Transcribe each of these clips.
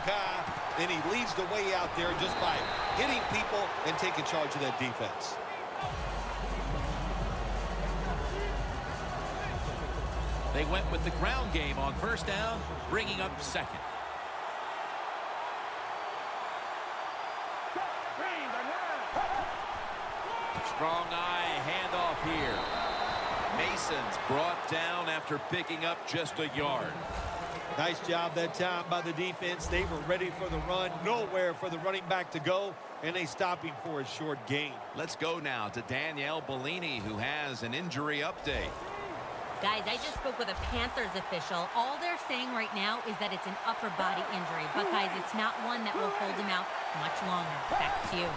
guy, and he leads the way out there just by hitting people and taking charge of that defense. They went with the ground game on first down, bringing up second. Strong eye handoff here. Mason's brought down after picking up just a yard. Nice job that time by the defense. They were ready for the run. Nowhere for the running back to go, and they stop him for a short gain. Let's go now to Danielle Bellini, who has an injury update. Guys, I just spoke with a Panthers official. All they're saying right now is that it's an upper body injury. But, guys, it's not one that will hold him out much longer. Back to you.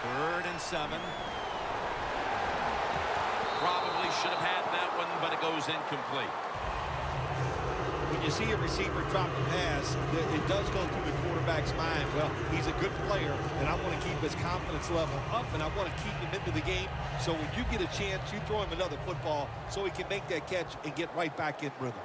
3rd and 7. Probably should have had that one, but it goes incomplete. When you see a receiver drop a pass, it does go through the quarterback's mind. Well, he's a good player, and I want to keep his confidence level up, and I want to keep him into the game. So when you get a chance, you throw him another football so he can make that catch and get right back in rhythm.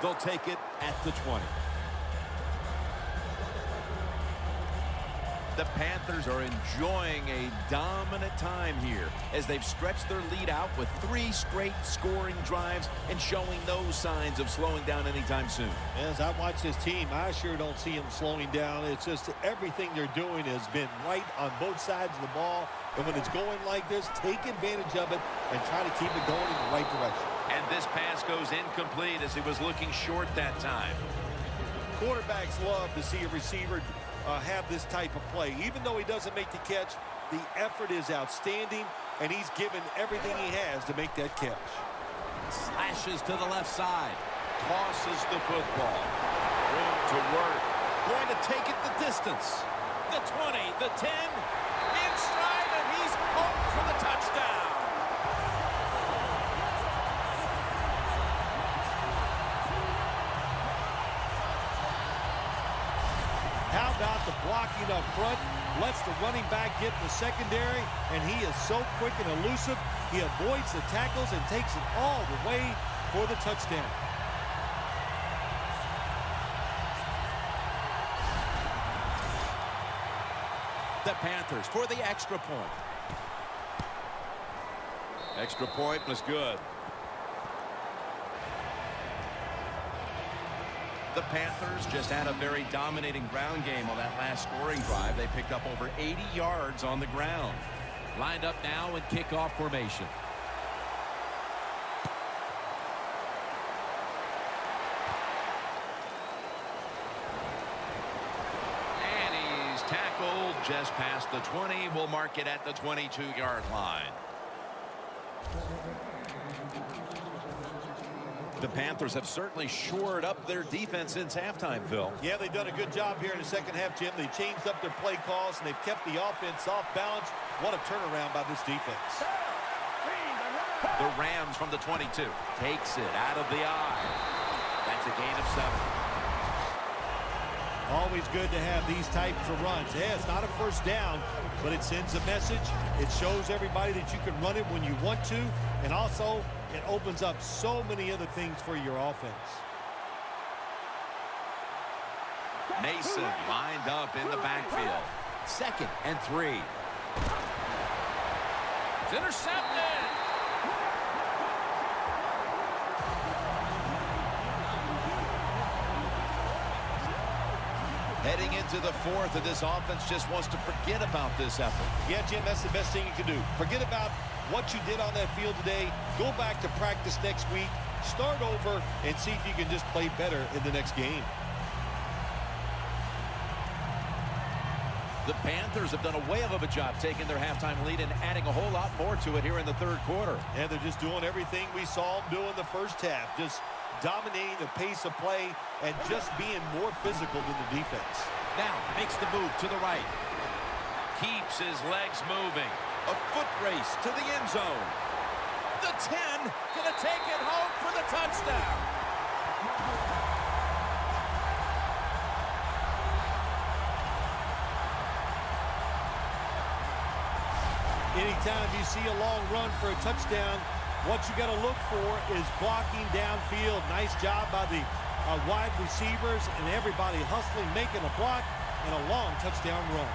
They'll take it at the 20. The Panthers are enjoying a dominant time here as they've stretched their lead out with 3 straight scoring drives and showing no signs of slowing down anytime soon. As I watch this team, I sure don't see them slowing down. It's just everything they're doing has been right on both sides of the ball. And when it's going like this, take advantage of it and try to keep it going in the right direction. And this pass goes incomplete as he was looking short that time. Quarterbacks love to see a receiver have this type of play. Even though he doesn't make the catch, the effort is outstanding, and he's given everything he has to make that catch. Slashes to the left side. Tosses the football. Room to work. Going to take it the distance. The 20, the 10. In stride, and he's home for the touchdown. How about the blocking up front? Lets the running back get in the secondary, and he is so quick and elusive. He avoids the tackles and takes it all the way for the touchdown. The Panthers for the extra point. Extra point was good. The Panthers just had a very dominating ground game on that last scoring drive. They picked up over 80 yards on the ground. Lined up now in kickoff formation. And he's tackled just past the 20. We'll mark it at the 22-yard line. The Panthers have certainly shored up their defense since halftime, Phil. Yeah, they've done a good job here in the second half, Jim. They changed up their play calls, and they've kept the offense off balance. What a turnaround by this defense. The Rams from the 22. Takes it out of the eye. That's a gain of 7. Always good to have these types of runs. Yeah, it's not a first down, but it sends a message. It shows everybody that you can run it when you want to, and also it opens up so many other things for your offense. Mason lined up in the backfield. 2nd and 3. It's intercepted. Heading into the 4th, and this offense just wants to forget about this effort. Yeah, Jim, that's the best thing you can do. Forget about what you did on that field today. Go back to practice next week. Start over and see if you can just play better in the next game. The Panthers have done a whale of a job taking their halftime lead and adding a whole lot more to it here in the 3rd quarter. And they're just doing everything we saw them do in the first half. Just dominating the pace of play and just being more physical than the defense. Now makes the move to the right. Keeps his legs moving. A foot race to the end zone. The 10 gonna take it home for the touchdown. Anytime you see a long run for a touchdown, what you got to look for is blocking downfield. Nice job by the wide receivers and everybody hustling, making a block, and a long touchdown run.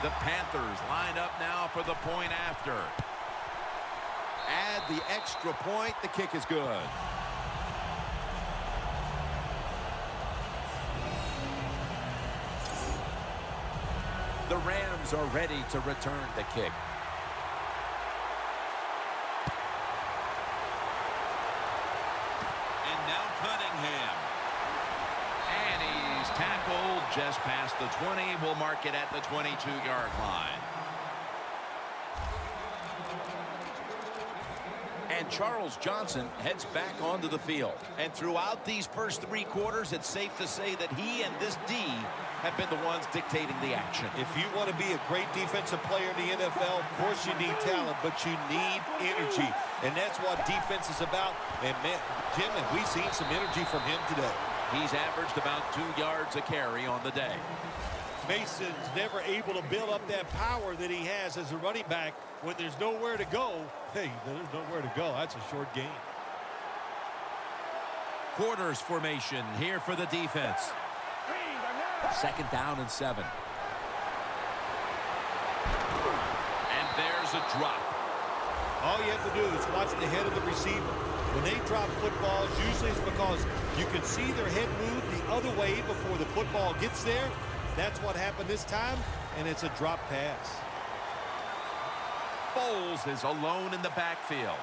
The Panthers line up now for the point after. Add the extra point. The kick is good. The Rams are ready to return the kick. And now Cunningham. And he's tackled just past the 20. We'll mark it at the 22-yard line. And Charles Johnson heads back onto the field. And throughout these first 3 quarters, it's safe to say that he and this D have been the ones dictating the action. If you want to be a great defensive player in the NFL, of course you need talent, but you need energy. And that's what defense is about. And, man, Jim, have we seen some energy from him today? He's averaged about 2 yards a carry on the day. Mason's never able to build up that power that he has as a running back when there's nowhere to go. Hey, there's nowhere to go. That's a short game. Quarters formation here for the defense. 2nd down and 7. And there's a drop. All you have to do is watch the head of the receiver. When they drop footballs, usually it's because you can see their head move the other way before the football gets there. That's what happened this time, and it's a drop pass. Foles is alone in the backfield.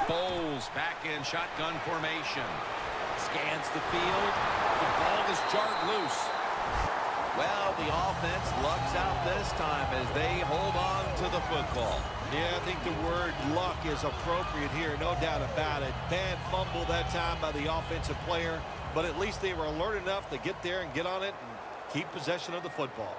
Foles back in shotgun formation. Scans the field. The ball is jarred loose. Well, the offense lucks out this time as they hold on to the football. Yeah, I think the word luck is appropriate here, no doubt about it. Bad fumble that time by the offensive player, but at least they were alert enough to get there and get on it and keep possession of the football.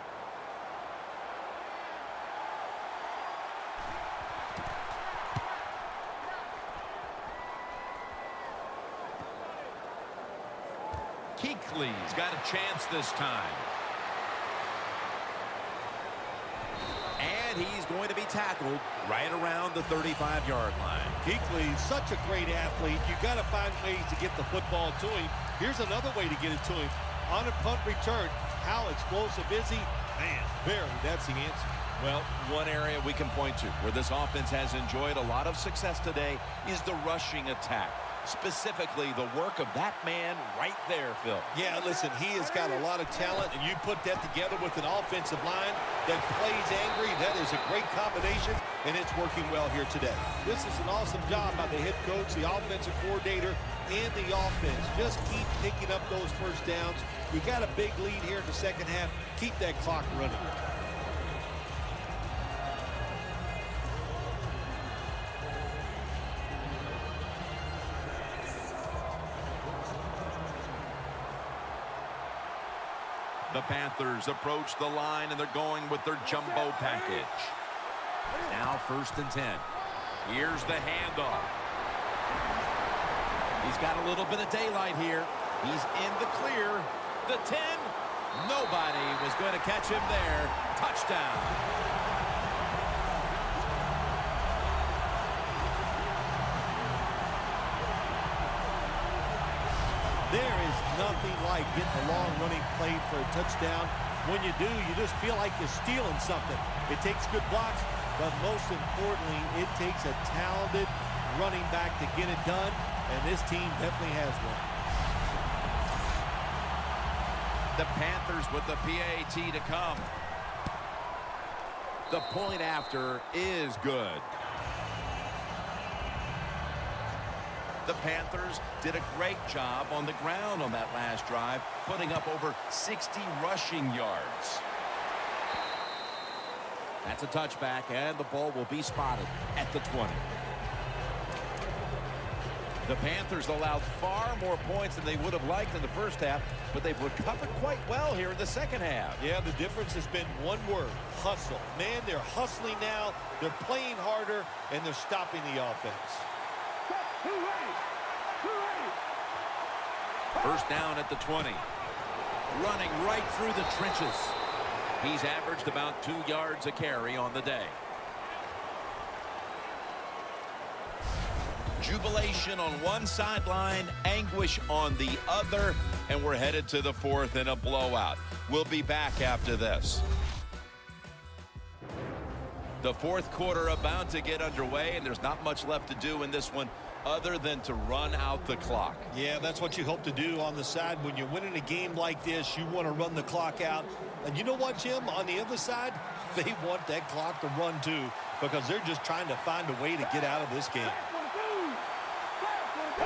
Kuechly's got a chance this time. And he's going to be tackled right around the 35-yard line. Kuechly's such a great athlete. You got to find ways to get the football to him. Here's another way to get it to him. On a punt return, how explosive is he? Man, that's the answer. Well, one area we can point to where this offense has enjoyed a lot of success today is the rushing attack. Specifically, the work of that man right there, Phil. Yeah, listen, he has got a lot of talent, and you put that together with an offensive line that plays angry. That is a great combination, and it's working well here today. This is an awesome job by the head coach, the offensive coordinator, and the offense. Just keep picking up those first downs. You got a big lead here in the second half. Keep that clock running. The Panthers approach the line, and they're going with their jumbo package. Now 1st and 10. Here's the handoff. He's got a little bit of daylight here. He's in the clear. The 10. Nobody was going to catch him there. Touchdown. There is nothing like getting a long running play for a touchdown. When you do, you just feel like you're stealing something. It takes good blocks, but most importantly, it takes a talented running back to get it done, and this team definitely has one. The Panthers with the PAT to come. The point after is good. The Panthers did a great job on the ground on that last drive, putting up over 60 rushing yards. That's a touchback, and the ball will be spotted at the 20. The Panthers allowed far more points than they would have liked in the first half, but they've recovered quite well here in the second half. Yeah, the difference has been one word: hustle. Man, they're hustling now, they're playing harder, and they're stopping the offense. First down at the 20. Running right through the trenches. He's averaged about 2 yards a carry on the day. Jubilation on one sideline, anguish on the other, and we're headed to the fourth in a blowout. We'll be back after this. The fourth quarter about to get underway, and there's not much left to do in this one other than to run out the clock. Yeah, that's what you hope to do on the side. When you're winning a game like this, you want to run the clock out. And you know what, Jim? On the other side, they want that clock to run too, because they're just trying to find a way to get out of this game.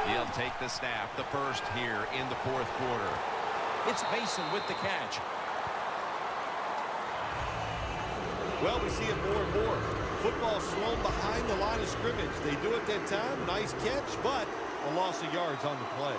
He'll take the snap, the first here in the fourth quarter. It's Mason with the catch. Well, we see it more and more. Football thrown behind the line of scrimmage. They do it that time. Nice catch, but a loss of yards on the play.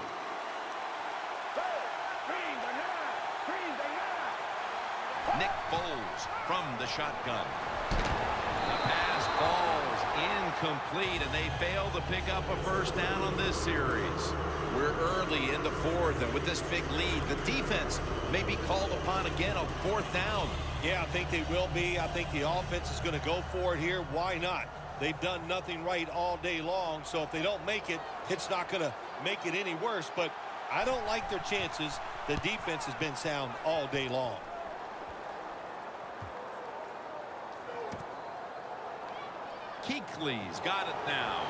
Nick Foles from the shotgun. The pass falls incomplete, and they fail to pick up a first down on this series. We're early in the fourth, and with this big lead, the defense may be called upon again on fourth down. Yeah, I think they will be. I think the offense is going to go for it here. Why not? They've done nothing right all day long, so if they don't make it, it's not going to make it any worse. But I don't like their chances. The defense has been sound all day long. Kuechly's got it now.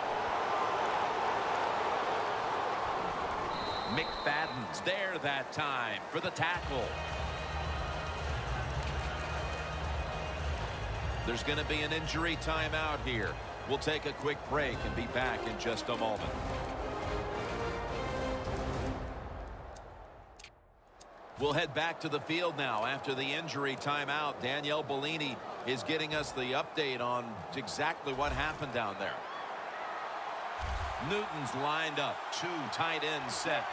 McFadden's there that time for the tackle. There's going to be an injury timeout here. We'll take a quick break and be back in just a moment. We'll head back to the field now after the injury timeout. Danielle Bellini is getting us the update on exactly what happened down there. Newton's lined up. 2 tight ends set.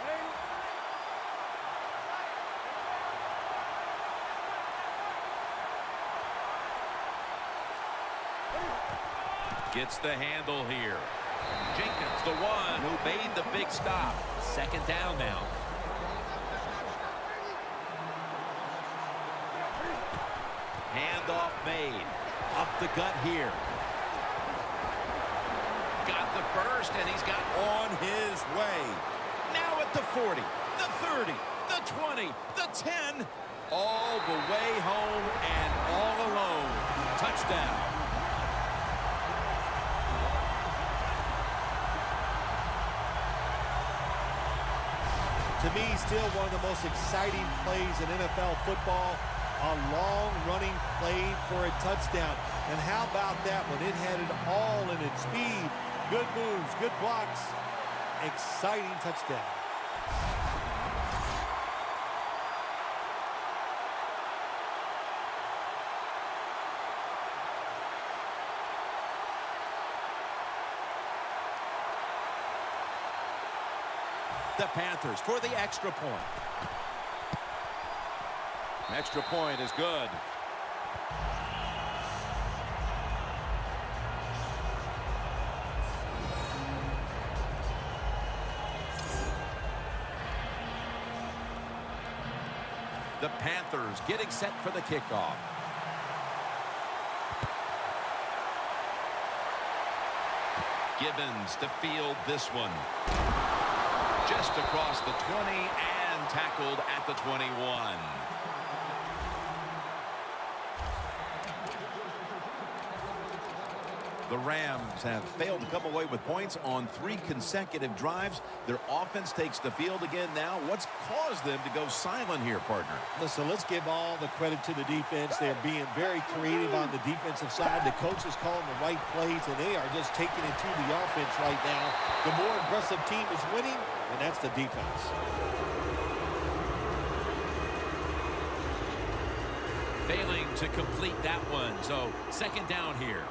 Gets the handle here. Jenkins, the one who made the big stop. Second down now. Handoff made. Up the gut here. Got the first, and he's got on his way. Now at the 40, the 30, the 20, the 10. All the way home and all alone. Touchdown. To me, still one of the most exciting plays in NFL football. A long-running play for a touchdown. And how about that one? It had it all in its speed. Good moves, good blocks. Exciting touchdown. The Panthers for the extra point. Extra point is good. The Panthers getting set for the kickoff. Gibbons to field this one. Just across the 20 and tackled at the 21. The Rams have failed to come away with points on 3 consecutive drives. Their offense takes the field again now. What's caused them to go silent here, partner? Listen, let's give all the credit to the defense. They're being very creative on the defensive side. The coach is calling the right plays, and they are just taking it to the offense right now. The more aggressive team is winning, and that's the defense. Failing to complete that one, so second down here.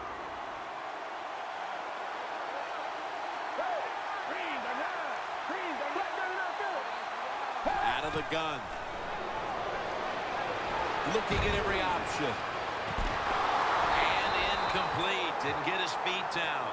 Out of the gun. Looking at every option. And incomplete. Didn't get his feet down.